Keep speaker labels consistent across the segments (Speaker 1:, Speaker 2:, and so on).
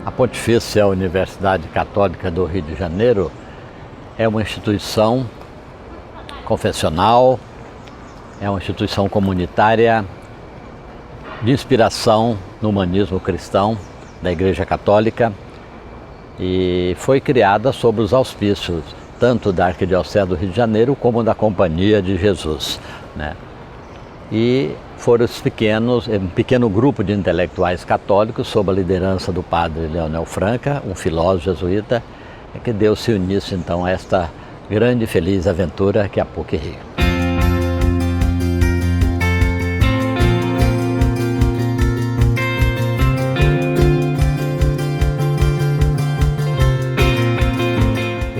Speaker 1: A Pontifícia Universidade Católica do Rio de Janeiro é uma instituição confessional, é uma instituição comunitária de inspiração no humanismo cristão da Igreja Católica e foi criada sob os auspícios tanto da Arquidiocese do Rio de Janeiro como da Companhia de Jesus, né? E foram um pequeno grupo de intelectuais católicos, sob a liderança do padre Leonel Franca, um filósofo jesuíta, que deu-se início então a esta grande e feliz aventura que é a PUC-Rio.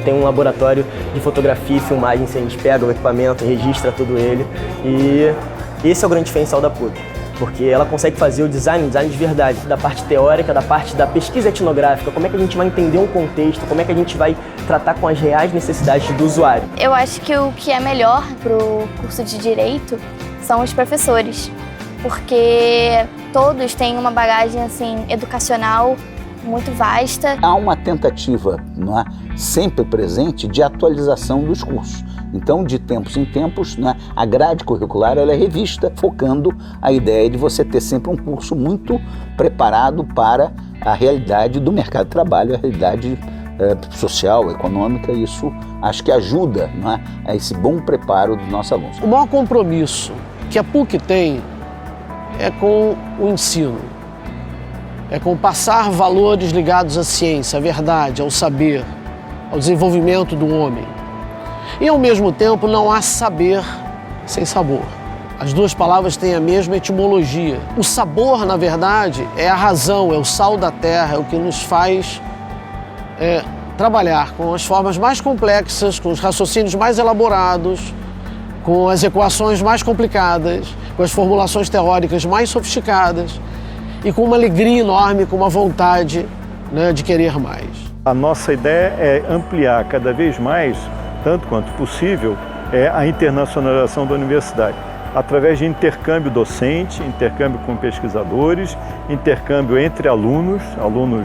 Speaker 2: Tem um laboratório de fotografia e filmagem, a gente pega o equipamento, registra tudo ele, e esse é o grande diferencial da PUC, porque ela consegue fazer o design de verdade, da parte teórica, da parte da pesquisa etnográfica, como é que a gente vai entender um contexto, como é que a gente vai tratar com as reais necessidades do usuário.
Speaker 3: Eu acho que o que é melhor para o curso de Direito são os professores, porque todos têm uma bagagem assim, educacional muito vasta.
Speaker 4: Há uma tentativa, não é, sempre presente de atualização dos cursos. Então, de tempos em tempos, né, a grade curricular ela é revista, focando a ideia de você ter sempre um curso muito preparado para a realidade do mercado de trabalho, a realidade social, econômica. Isso acho que ajuda, não é, a esse bom preparo dos nossos alunos.
Speaker 5: O maior compromisso que a PUC tem é com o ensino, é com passar valores ligados à ciência, à verdade, ao saber, ao desenvolvimento do homem. E, ao mesmo tempo, não há saber sem sabor. As duas palavras têm a mesma etimologia. O sabor, na verdade, é a razão, é o sal da terra, é o que nos faz trabalhar com as formas mais complexas, com os raciocínios mais elaborados, com as equações mais complicadas, com as formulações teóricas mais sofisticadas e com uma alegria enorme, com uma vontade, né, de querer mais.
Speaker 6: A nossa ideia é ampliar cada vez mais, tanto quanto possível, a internacionalização da universidade, através de intercâmbio docente, intercâmbio com pesquisadores, intercâmbio entre alunos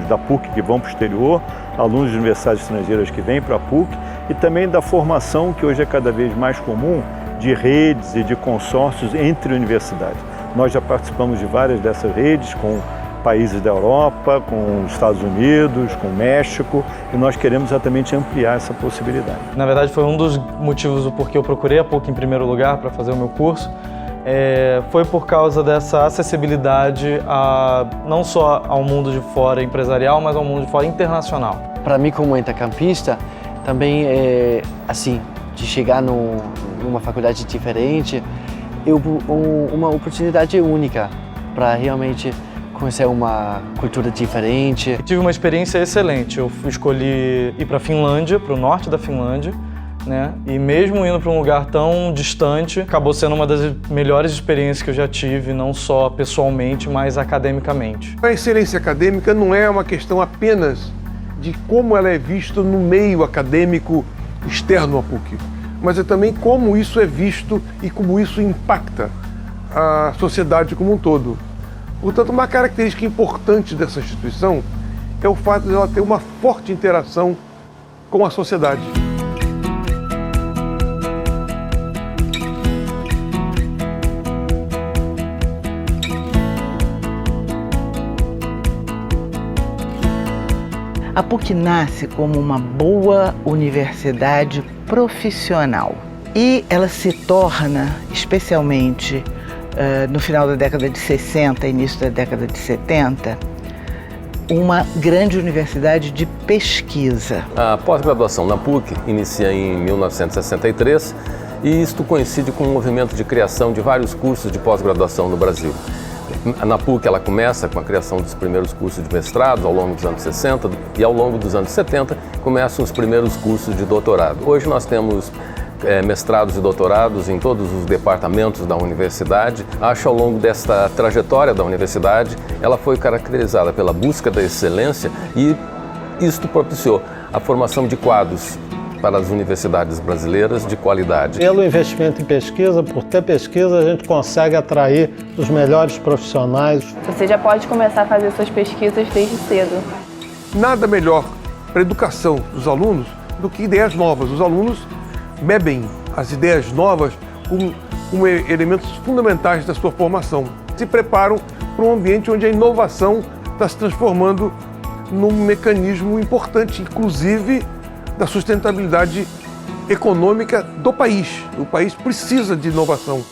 Speaker 6: da PUC que vão para o exterior, alunos de universidades estrangeiras que vêm para a PUC, e também da formação, que hoje é cada vez mais comum, de redes e de consórcios entre universidades. Nós já participamos de várias dessas redes com países da Europa, com os Estados Unidos, com o México, e nós queremos exatamente ampliar essa possibilidade.
Speaker 7: Na verdade, foi um dos motivos do porquê eu procurei a PUC em primeiro lugar para fazer o meu curso. Foi por causa dessa acessibilidade não só ao mundo de fora empresarial, mas ao mundo de fora internacional.
Speaker 8: Para mim, como intercampista, também assim, de chegar numa faculdade diferente, uma oportunidade única para realmente conhecer uma cultura diferente.
Speaker 7: Eu tive uma experiência excelente. Eu escolhi ir para a Finlândia, para o norte da Finlândia, né? E mesmo indo para um lugar tão distante, acabou sendo uma das melhores experiências que eu já tive, não só pessoalmente, mas academicamente.
Speaker 9: A excelência acadêmica não é uma questão apenas de como ela é vista no meio acadêmico externo à PUC, mas é também como isso é visto e como isso impacta a sociedade como um todo. Portanto, uma característica importante dessa instituição é o fato de ela ter uma forte interação com a sociedade.
Speaker 10: A PUC nasce como uma boa universidade profissional e ela se torna, especialmente no final da década de 60, início da década de 70, uma grande universidade de pesquisa.
Speaker 11: A pós-graduação na PUC inicia em 1963 e isto coincide com o movimento de criação de vários cursos de pós-graduação no Brasil. Na PUC ela começa com a criação dos primeiros cursos de mestrado ao longo dos anos 60 e ao longo dos anos 70 começam os primeiros cursos de doutorado. Hoje nós temos mestrados e doutorados em todos os departamentos da universidade. Acho, ao longo desta trajetória da universidade, ela foi caracterizada pela busca da excelência e isto propiciou a formação de quadros para as universidades brasileiras de qualidade.
Speaker 12: Pelo investimento em pesquisa, por ter pesquisa, a gente consegue atrair os melhores profissionais.
Speaker 13: Você já pode começar a fazer suas pesquisas desde cedo.
Speaker 9: nada melhor para a educação dos alunos do que ideias novas. Os alunos bebem as ideias novas como elementos fundamentais da sua formação. Se preparam para um ambiente onde a inovação está se transformando num mecanismo importante, inclusive da sustentabilidade econômica do país. O país precisa de inovação.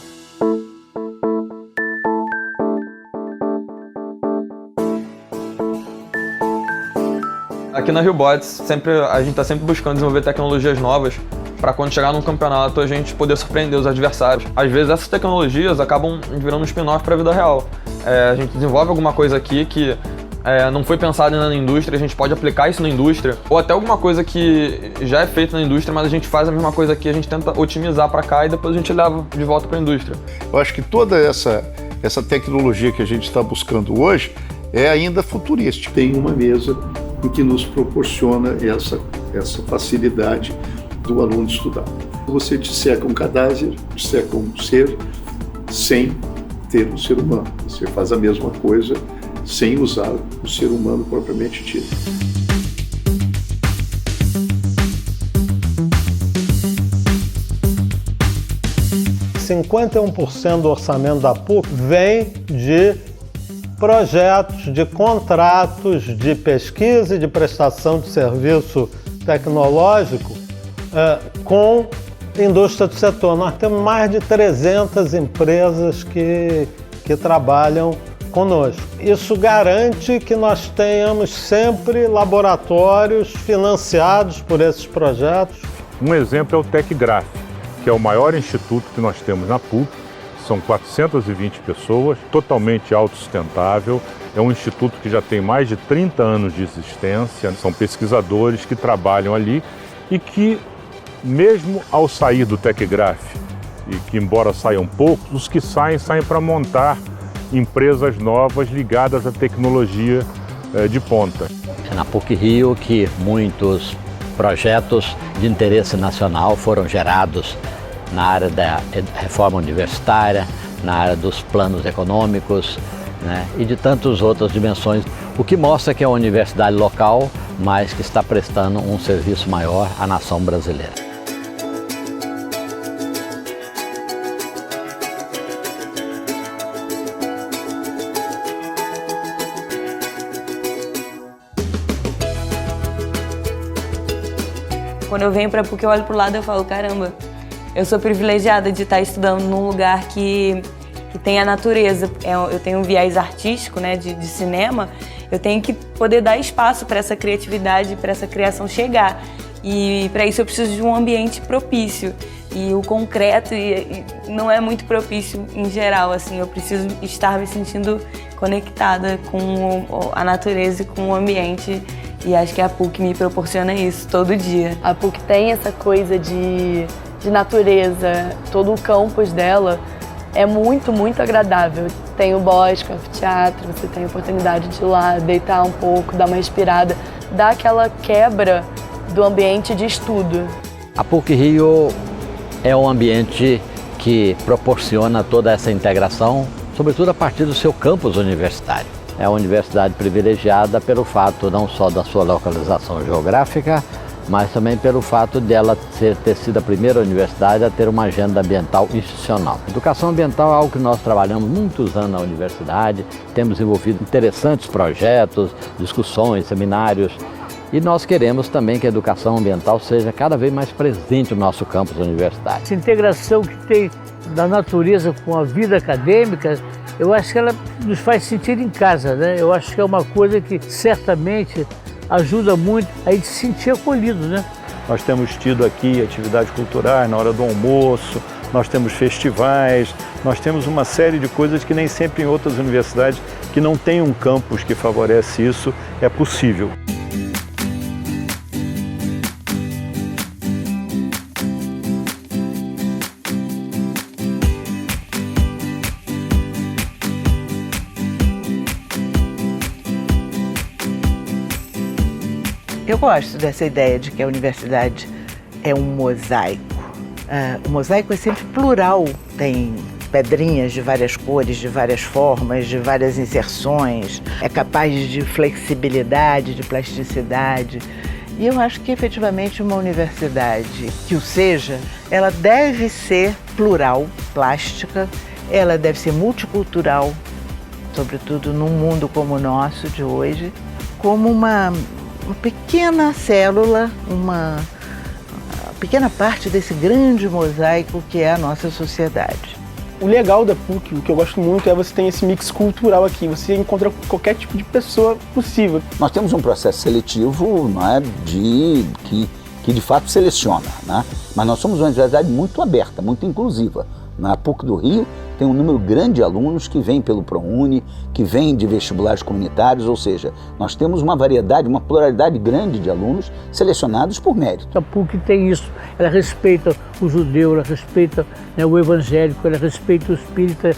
Speaker 7: Aqui na Rio Bots, a gente está sempre buscando desenvolver tecnologias novas para quando chegar num campeonato a gente poder surpreender os adversários. Às vezes essas tecnologias acabam virando um spin-off para a vida real. A gente desenvolve alguma coisa aqui que não foi pensado ainda na indústria, a gente pode aplicar isso na indústria, ou até alguma coisa que já é feita na indústria, mas a gente faz a mesma coisa aqui, a gente tenta otimizar para cá e depois a gente leva de volta para a indústria.
Speaker 13: Eu acho que toda essa tecnologia que a gente está buscando hoje é ainda futurística. Tem uma mesa em que nos proporciona essa facilidade do aluno estudar. Você disseca um cadáver, disseca um ser, sem ter um ser humano. Você faz a mesma coisa sem usar o ser humano propriamente dito.
Speaker 12: – 51% do orçamento da PUC vem de projetos, de contratos de pesquisa e de prestação de serviço tecnológico com indústria do setor. Nós temos mais de 300 empresas que trabalham conosco. Isso garante que nós tenhamos sempre laboratórios financiados por esses projetos.
Speaker 6: Um exemplo é o TecGraf, que é o maior instituto que nós temos na PUC. São 420 pessoas, totalmente autossustentável. É um instituto que já tem mais de 30 anos de existência. São pesquisadores que trabalham ali e que, mesmo ao sair do TecGraf, e que embora saiam poucos, os que saem para montar empresas novas ligadas à tecnologia de ponta.
Speaker 1: É na PUC-Rio que muitos projetos de interesse nacional foram gerados na área da reforma universitária, na área dos planos econômicos, né, e de tantas outras dimensões, o que mostra que é uma universidade local, mas que está prestando um serviço maior à nação brasileira.
Speaker 14: Quando eu venho para a PUC, eu olho para o lado e eu falo, caramba, eu sou privilegiada de estar estudando num lugar que tem a natureza. Eu tenho um viés artístico, né, de cinema, eu tenho que poder dar espaço para essa criatividade, para essa criação chegar. E para isso eu preciso de um ambiente propício. E o concreto não é muito propício em geral, assim, eu preciso estar me sentindo conectada com a natureza e com o ambiente. E acho que a PUC me proporciona isso todo dia.
Speaker 15: A PUC tem essa coisa de natureza, todo o campus dela é muito, muito agradável. Tem o bosque, o anfiteatro, você tem a oportunidade de ir lá, deitar um pouco, dar uma respirada, dar aquela quebra do ambiente de estudo.
Speaker 1: A PUC-Rio é um ambiente que proporciona toda essa integração, sobretudo a partir do seu campus universitário. É uma universidade privilegiada pelo fato não só da sua localização geográfica, mas também pelo fato de ela ter sido a primeira universidade a ter uma agenda ambiental institucional. Educação ambiental é algo que nós trabalhamos muitos anos na universidade, temos desenvolvido interessantes projetos, discussões, seminários, e nós queremos também que a educação ambiental seja cada vez mais presente no nosso campus universitário.
Speaker 16: Essa integração que tem da natureza com a vida acadêmica, eu acho que ela nos faz sentir em casa, né? Eu acho que é uma coisa que certamente ajuda muito a gente se sentir acolhido, né?
Speaker 6: Nós temos tido aqui atividades culturais na hora do almoço, nós temos festivais, nós temos uma série de coisas que nem sempre em outras universidades que não tem um campus que favorece isso, é possível.
Speaker 10: Eu gosto dessa ideia de que a universidade é um mosaico. O mosaico é sempre plural, tem pedrinhas de várias cores, de várias formas, de várias inserções, é capaz de flexibilidade, de plasticidade. E eu acho que efetivamente uma universidade que o seja, ela deve ser plural, plástica, ela deve ser multicultural, sobretudo num mundo como o nosso de hoje, como uma pequena célula, uma pequena parte desse grande mosaico que é a nossa sociedade.
Speaker 17: O legal da PUC, o que eu gosto muito, é você ter esse mix cultural aqui. Você encontra qualquer tipo de pessoa possível.
Speaker 4: Nós temos um processo seletivo, não é, que de fato seleciona, né? Mas nós somos uma universidade muito aberta, muito inclusiva. Na PUC do Rio tem um número grande de alunos que vêm pelo ProUni, que vêm de vestibulares comunitários, ou seja, nós temos uma variedade, uma pluralidade grande de alunos selecionados por mérito.
Speaker 16: A PUC tem isso, ela respeita o judeu, ela respeita, né, o evangélico, ela respeita o espírita.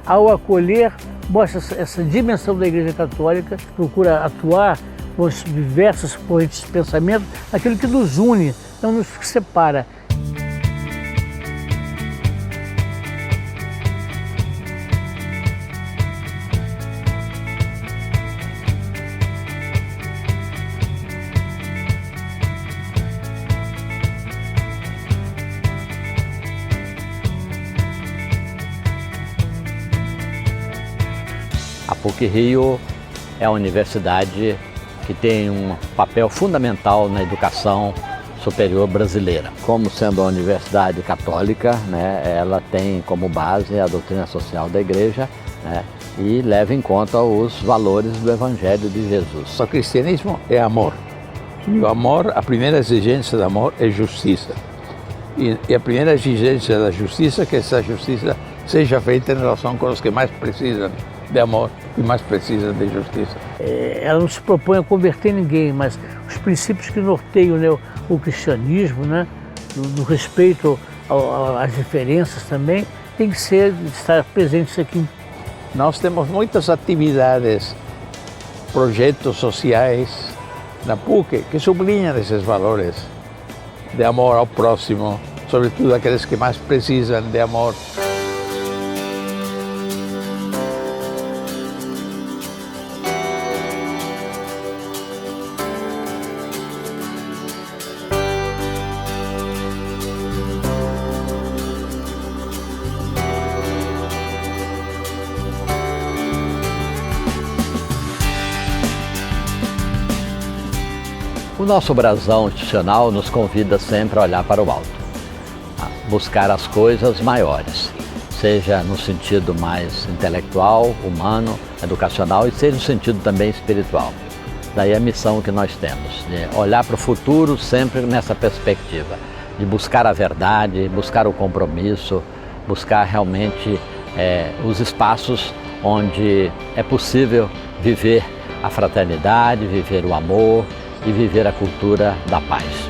Speaker 16: Ao acolher, mostra essa dimensão da Igreja Católica, que procura atuar com as diversas correntes de pensamento, aquilo que nos une, não nos separa.
Speaker 1: A PUC-Rio é uma universidade que tem um papel fundamental na educação superior brasileira. Como sendo uma universidade católica, né, ela tem como base a doutrina social da Igreja, né, e leva em conta os valores do Evangelho de Jesus.
Speaker 18: O cristianismo é amor. E o amor, a primeira exigência do amor é justiça. E a primeira exigência da justiça é que essa justiça seja feita em relação com os que mais precisam de amor e mais precisam de justiça.
Speaker 16: Ela não se propõe a converter ninguém, mas os princípios que norteiam, né, o cristianismo, né, no respeito às diferenças também, tem que estar presentes aqui.
Speaker 18: Nós temos muitas atividades, projetos sociais na PUC que sublinham esses valores de amor ao próximo, sobretudo aqueles que mais precisam de amor.
Speaker 1: O nosso brasão institucional nos convida sempre a olhar para o alto, a buscar as coisas maiores, seja no sentido mais intelectual, humano, educacional e seja no sentido também espiritual. Daí a missão que nós temos, de olhar para o futuro sempre nessa perspectiva, de buscar a verdade, buscar o compromisso, buscar realmente os espaços onde é possível viver a fraternidade, viver o amor, e viver a cultura da paz.